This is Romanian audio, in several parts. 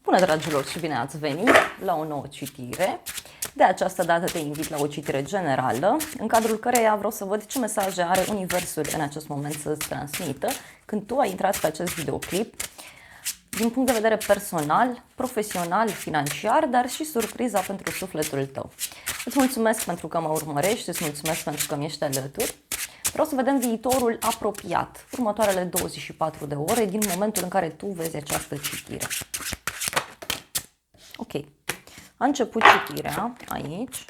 Bună, dragilor, și bine ați venit la o nouă citire. De această dată te invit la o citire generală, în cadrul căreia vreau să văd ce mesaje are Universul în acest moment să-ți transmită când tu ai intrat pe acest videoclip, din punct de vedere personal, profesional, financiar, dar și surpriza pentru sufletul tău. Îți mulțumesc pentru că mă urmărești, îți mulțumesc pentru că mi ești alături. Vreau să vedem viitorul apropiat, următoarele 24 de ore din momentul în care tu vezi această citire. Ok, a început citirea aici.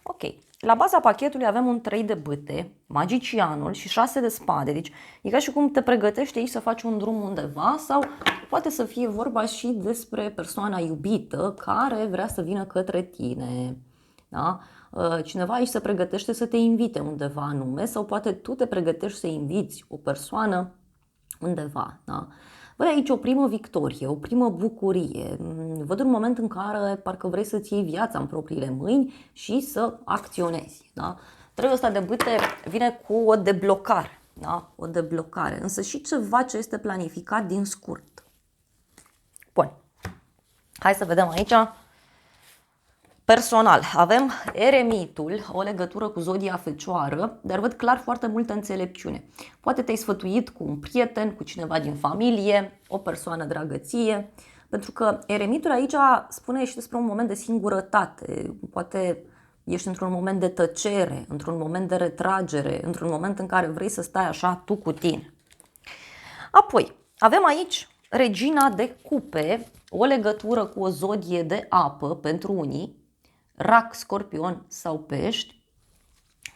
Ok, la baza pachetului avem un 3 de bâte, magicianul și 6 de spade. Deci e ca și cum te pregătești aici să faci un drum undeva sau poate să fie vorba și despre persoana iubită care vrea să vină către tine. Da? Cineva aici se pregătește să te invite undeva anume sau poate tu te pregătești să inviți o persoană undeva. Da? Văd aici o primă victorie, o primă bucurie. Văd un moment în care parcă vrei să-ți iei viața în propriile mâini și să acționezi. Da? Trăiul ăsta de bâte vine cu o deblocare. Da? O deblocare, însă și ceva ce este planificat din scurt. Bun. Hai să vedem aici. Personal, avem eremitul, o legătură cu zodia Fecioară, dar văd clar foarte multă înțelepciune. Poate te-ai sfătuit cu un prieten, cu cineva din familie, o persoană dragă ție, pentru că eremitul aici spune și despre un moment de singurătate, poate ești într-un moment de tăcere, într-un moment de retragere, într-un moment în care vrei să stai așa tu cu tine. Apoi, avem aici regina de cupe, o legătură cu o zodie de apă pentru unii, Rac, Scorpion sau Pești.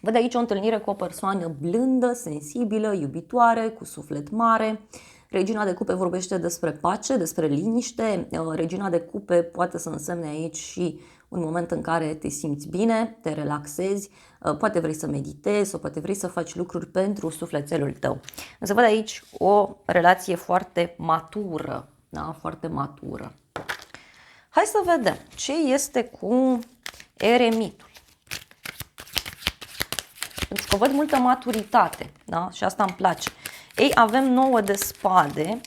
Văd aici o întâlnire cu o persoană blândă, sensibilă, iubitoare, cu suflet mare. Regina de cupe vorbește despre pace, despre liniște. Regina de cupe poate să însemne aici și un moment în care te simți bine, te relaxezi, poate vrei să meditezi sau poate vrei să faci lucruri pentru sufletelul tău. Însă văd aici o relație foarte matură, da? Foarte matură. Hai să vedem ce este cu eremitul. Pentru că văd multă maturitate, da? Și asta îmi place. Ei, avem 9 de spade,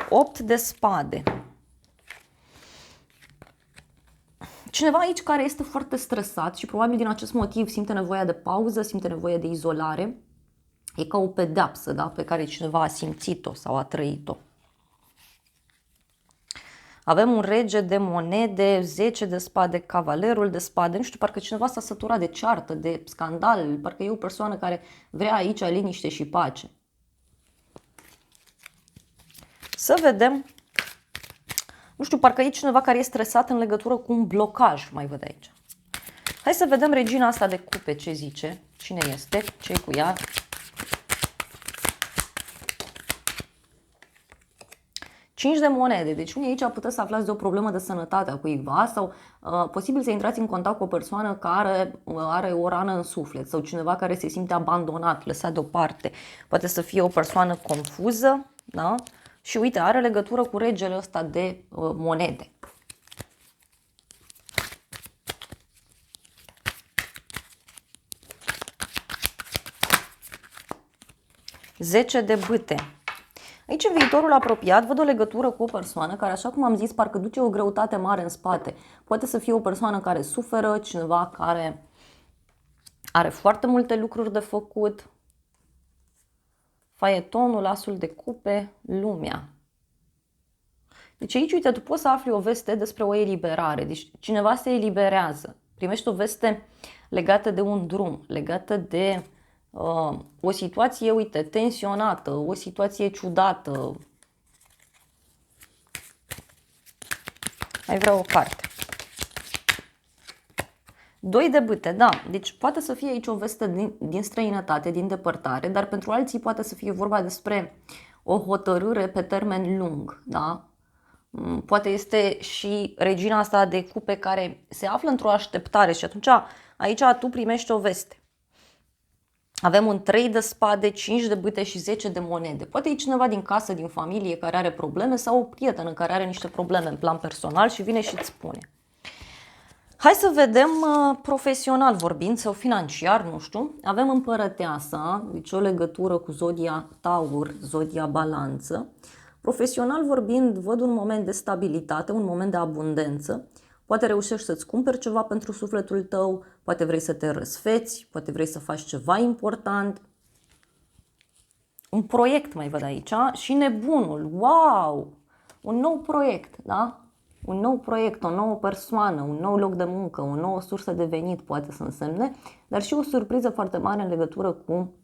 8 de spade. Cineva aici care este foarte stresat și probabil din acest motiv simte nevoia de pauză, simte nevoie de izolare. E ca o pedeapsă, da? Pe care cineva a simțit-o sau a trăit-o. Avem un rege de monede, 10 de spade, cavalerul de spade. Nu știu, parcă cineva s-a săturat de ceartă, de scandal. Parcă e o persoană care vrea aici liniște și pace. Să vedem. Nu știu, parcă e cineva care e stresat în legătură cu un blocaj, mai văd aici. Hai să vedem regina asta de cupe ce zice. Cine este? Ce-i cu ea? 5 de monede, deci unii aici puteți să aflați de o problemă de sănătate a cuiva sau posibil să intrați în contact cu o persoană care are o rană în suflet sau cineva care se simte abandonat, lăsat deoparte. Poate să fie o persoană confuză, da? Și uite, are legătură cu regele ăsta de monede. Zece de bâte. Aici, în viitorul apropiat, văd o legătură cu o persoană care, așa cum am zis, parcă duce o greutate mare în spate. Poate să fie o persoană care suferă, cineva care are foarte multe lucruri de făcut. Faetonul, asul de cupe, lumea. Deci aici, uite, tu poți să afli o veste despre o eliberare. Deci cineva se eliberează. Primești o veste legată de un drum, legată de o situație, uite, tensionată, o situație ciudată. Mai vreau o carte. 2 de bâte, da. Deci poate să fie aici o veste din străinătate, din depărtare, dar pentru alții poate să fie vorba despre o hotărâre pe termen lung, da? Poate este și regina asta de cupe care se află într-o așteptare și atunci aici tu primești o veste. Avem un 3 de spade, 5 de bâte și 10 de monede. Poate e cineva din casă, din familie care are probleme sau o prietenă care are niște probleme în plan personal și vine și îți spune. Hai să vedem profesional vorbind sau financiar, nu știu. Avem împărăteasa, deci o legătură cu zodia Taur, zodia Balanță. Profesional vorbind, văd un moment de stabilitate, un moment de abundență. Poate reușești să-ți cumperi ceva pentru sufletul tău, poate vrei să te răsfeți, poate vrei să faci ceva important. Un proiect mai văd aici și nebunul, wow! Un nou proiect, da? Un nou proiect, o nouă persoană, un nou loc de muncă, o nouă sursă de venit poate să însemne, dar și o surpriză foarte mare în legătură cu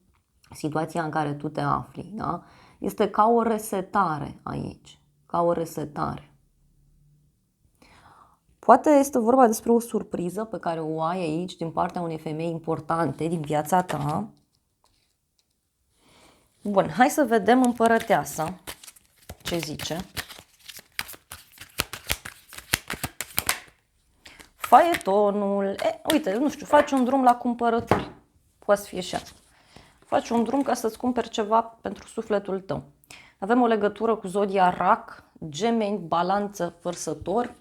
situația în care tu te afli, da? Este ca o resetare aici, ca o resetare. Poate este vorba despre o surpriză pe care o ai aici din partea unei femei importante din viața ta. Bun, hai să vedem împărăteasa ce zice. Faetonul, uite, nu știu, faci un drum la cumpărături, poate să fie și asta. Faci un drum ca să-ți cumperi ceva pentru sufletul tău. Avem o legătură cu zodia Rac, Gemeni, Balanță, Vărsător.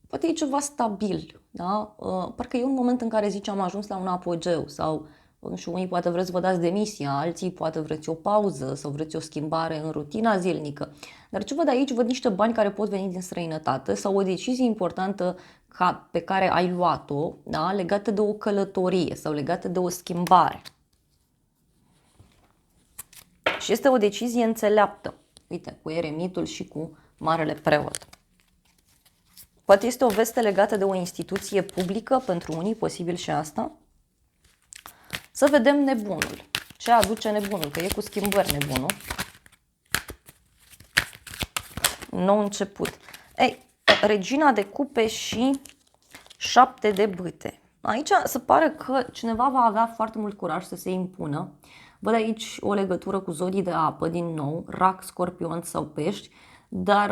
Poate e ceva stabil, da? Parcă e un moment în care zici am ajuns la un apogeu sau, nu știu, unii poate vreți să vă dați demisia, alții poate vreți o pauză sau vreți o schimbare în rutina zilnică. Dar ce văd aici, văd niște bani care pot veni din străinătate sau o decizie importantă pe care ai luat-o, da? Legată de o călătorie sau legată de o schimbare. Și este o decizie înțeleaptă. Uite, cu eremitul și cu marele preot. Poate este o veste legată de o instituție publică, pentru unii, posibil și asta. Să vedem nebunul. Ce aduce nebunul? Că e cu schimbări nebunul. Nou început. Regina de cupe și 7 de bâte. Aici se pare că cineva va avea foarte mult curaj să se impună. Văd aici o legătură cu zodii de apă, din nou, Rac, Scorpion sau Pești, dar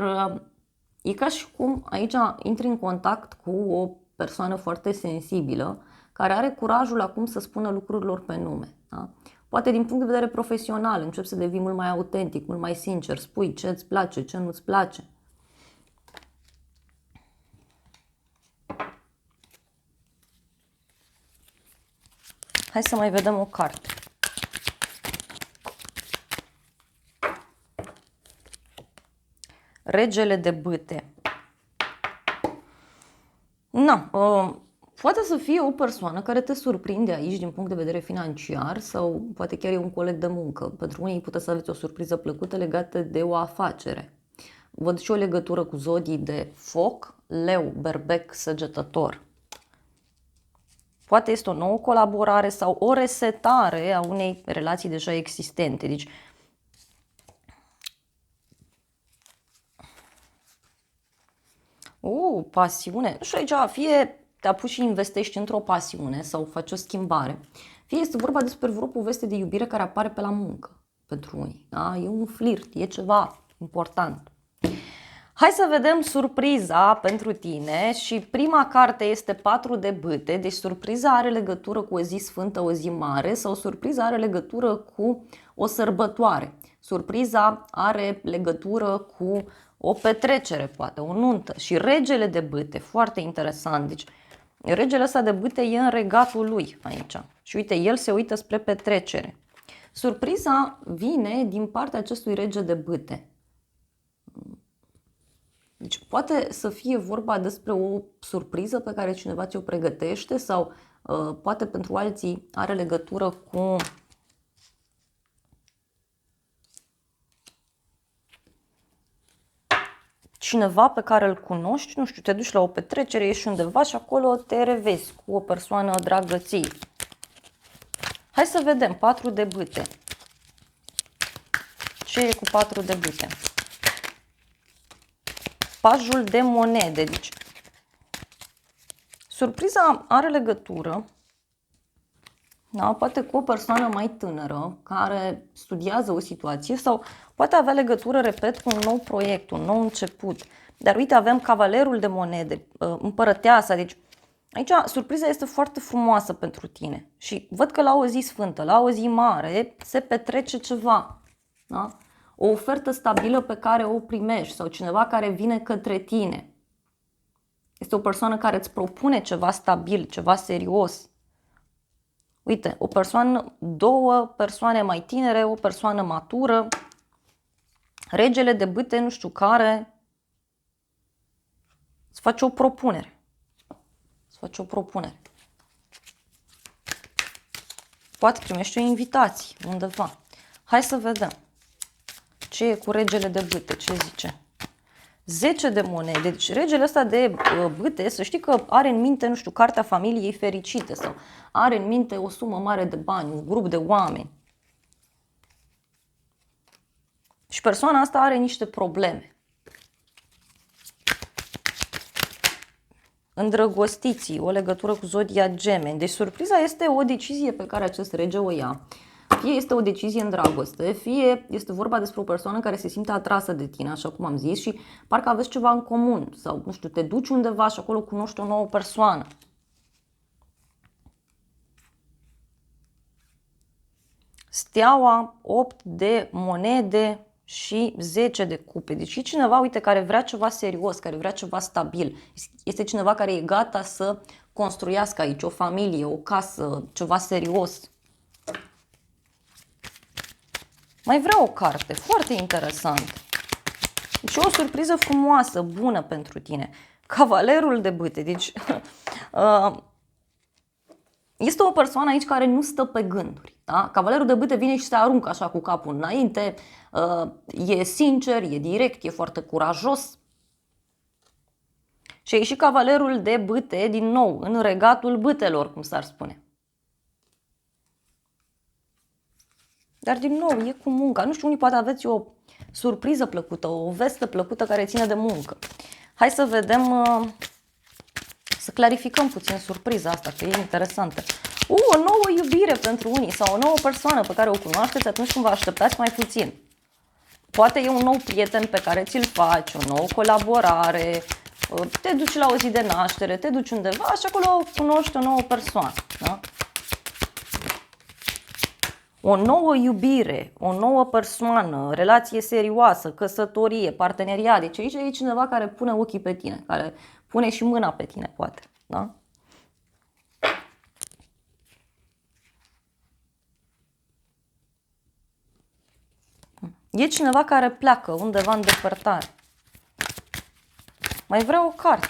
e ca și cum aici intri în contact cu o persoană foarte sensibilă, care are curajul acum să spună lucrurilor pe nume. Da? Poate din punct de vedere profesional începi să devii mult mai autentic, mult mai sincer, spui ce îți place, ce nu îți place. Hai să mai vedem o carte. Regele de bâte. Poate să fie o persoană care te surprinde aici din punct de vedere financiar sau poate chiar e un coleg de muncă. Pentru unii puteți să aveți o surpriză plăcută legată de o afacere. Văd și o legătură cu zodii de foc, leu, berbec, săgetător. Poate este o nouă colaborare sau o resetare a unei relații deja existente. Deci, pasiune. Nu știu aici, fie te apuci și investești într-o pasiune sau faci o schimbare, fie este vorba despre vreo poveste de iubire care apare pe la muncă pentru unii. Da? E un flirt, e ceva important. Hai să vedem surpriza pentru tine și prima carte este 4 de bâte, deci surpriza are legătură cu o zi sfântă, o zi mare sau surpriza are legătură cu o sărbătoare. Surpriza are legătură cu o petrecere, poate, o nuntă. Și regele de bâte, foarte interesant, deci regele ăsta de bâte e în regatul lui aici. Și uite, el se uită spre petrecere. Surpriza vine din partea acestui rege de bâte. Deci poate să fie vorba despre o surpriză pe care cineva ți-o pregătește sau poate pentru alții are legătură cu cineva pe care îl cunoști, nu știu, te duci la o petrecere, ieși undeva și acolo te revezi cu o persoană dragă ție. Hai să vedem, 4 de bâte. Ce e cu 4 de bâte? Pajul de monede, deci surpriza are legătură, da, poate cu o persoană mai tânără care studiază o situație sau poate avea legătură, repet, cu un nou proiect, un nou început. Dar uite, avem cavalerul de monede, împărăteasa, deci aici surpriza este foarte frumoasă pentru tine și văd că la o zi sfântă, la o zi mare se petrece ceva, da? O ofertă stabilă pe care o primești sau cineva care vine către tine. Este o persoană care îți propune ceva stabil, ceva serios. Uite, două persoane mai tinere, o persoană matură. Regele de bâte, nu știu care, îți face o propunere. Îți face o propunere. Poate primești o invitație undeva. Hai să vedem. Ce e cu regele de bâte? Ce zice? 10 de monede. Deci regele ăsta de bâte, să știi că are în minte, nu știu, cartea familiei fericite sau are în minte o sumă mare de bani, un grup de oameni. Și persoana asta are niște probleme. Îndrăgostiții, o legătură cu zodia Gemeni. Deci surpriza este o decizie pe care acest rege o ia. Fie este o decizie în dragoste, fie este vorba despre o persoană care se simte atrasă de tine, așa cum am zis, și parcă aveți ceva în comun. Sau, nu știu, te duci undeva și acolo cunoști o nouă persoană. Steaua, 8 de monede și 10 de cupe. Deci e cineva, uite, care vrea ceva serios, care vrea ceva stabil. Este cineva care e gata să construiască aici o familie, o casă, ceva serios. Mai vrea o carte, foarte interesant. Deci o surpriză frumoasă, bună pentru tine. Cavalerul de bâte. Deci este o persoană aici care nu stă pe gânduri. Da? Cavalerul de bâte vine și se aruncă așa cu capul înainte, e sincer, e direct, e foarte curajos. Și e și cavalerul de bâte, din nou, în regatul bâtelor, cum s-ar spune. Dar din nou, e cu munca. Nu știu, unii poate aveți o surpriză plăcută, o vestă plăcută care ține de muncă. Hai să vedem, să clarificăm puțin surpriza asta, că e interesantă. O nouă iubire pentru unii sau o nouă persoană pe care o cunoașteți atunci când vă așteptați mai puțin. Poate e un nou prieten pe care ți-l faci, o nouă colaborare, te duci la o zi de naștere, te duci undeva și acolo cunoști o nouă persoană. Da? O nouă iubire, o nouă persoană, relație serioasă, căsătorie, parteneriat. Deci aici e cineva care pune ochii pe tine, care pune și mâna pe tine, poate. Da? E cineva care pleacă undeva în depărtare. Mai vrea o carte.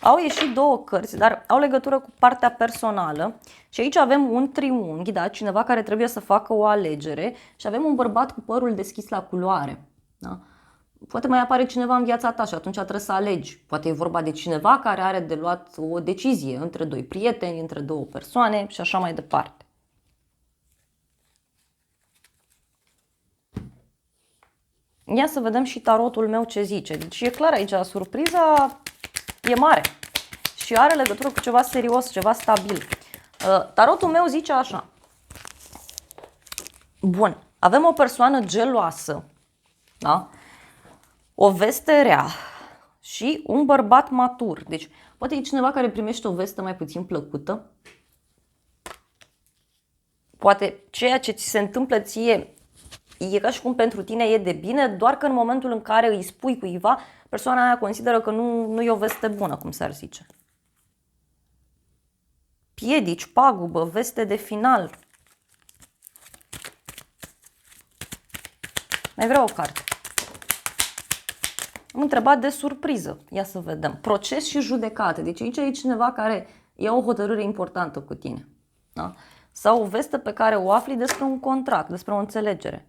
Au ieșit două cărți, dar au legătură cu partea personală. Și aici avem un triunghi, da? Cineva care trebuie să facă o alegere. Și avem un bărbat cu părul deschis la culoare. Da? Poate mai apare cineva în viața ta și atunci trebuie să alegi. Poate e vorba de cineva care are de luat o decizie între doi prieteni, între două persoane și așa mai departe. Ia să vedem și tarotul meu ce zice. Deci e clar aici, surpriza e mare și are legătură cu ceva serios, ceva stabil. Tarotul meu zice așa. Bun, avem o persoană geloasă, da? O veste rea și un bărbat matur. Deci poate e cineva care primește o veste mai puțin plăcută. Poate ceea ce ți se întâmplă ție e ca și cum pentru tine e de bine, doar că în momentul în care îi spui cuiva, persoana aia consideră că nu e o veste bună, cum s-ar zice. Piedici, pagubă, veste de final. Mai vreau o carte. Am întrebat de surpriză. Ia să vedem. Proces și judecată. Deci aici e cineva care ia o hotărâre importantă cu tine. Da? Sau o veste pe care o afli despre un contract, despre o înțelegere.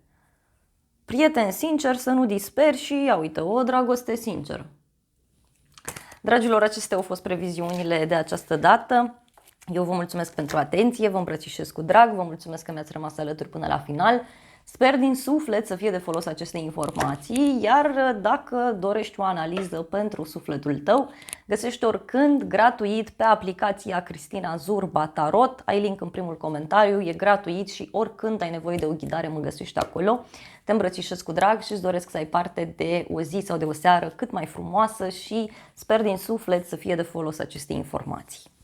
Prieten sincer, să nu disperi și ia uite, o dragoste sinceră. Dragilor, acestea au fost previziunile de această dată. Eu vă mulțumesc pentru atenție, vă îmbrățișez cu drag, vă mulțumesc că mi-ați rămas alături până la final. Sper din suflet să fie de folos aceste informații, iar dacă dorești o analiză pentru sufletul tău, găsești oricând gratuit pe aplicația Cristina Zurba Tarot. Ai link în primul comentariu, e gratuit și oricând ai nevoie de o ghidare mă găsești acolo. Te îmbrățișez cu drag și îți doresc să ai parte de o zi sau de o seară cât mai frumoasă și sper din suflet să fie de folos aceste informații.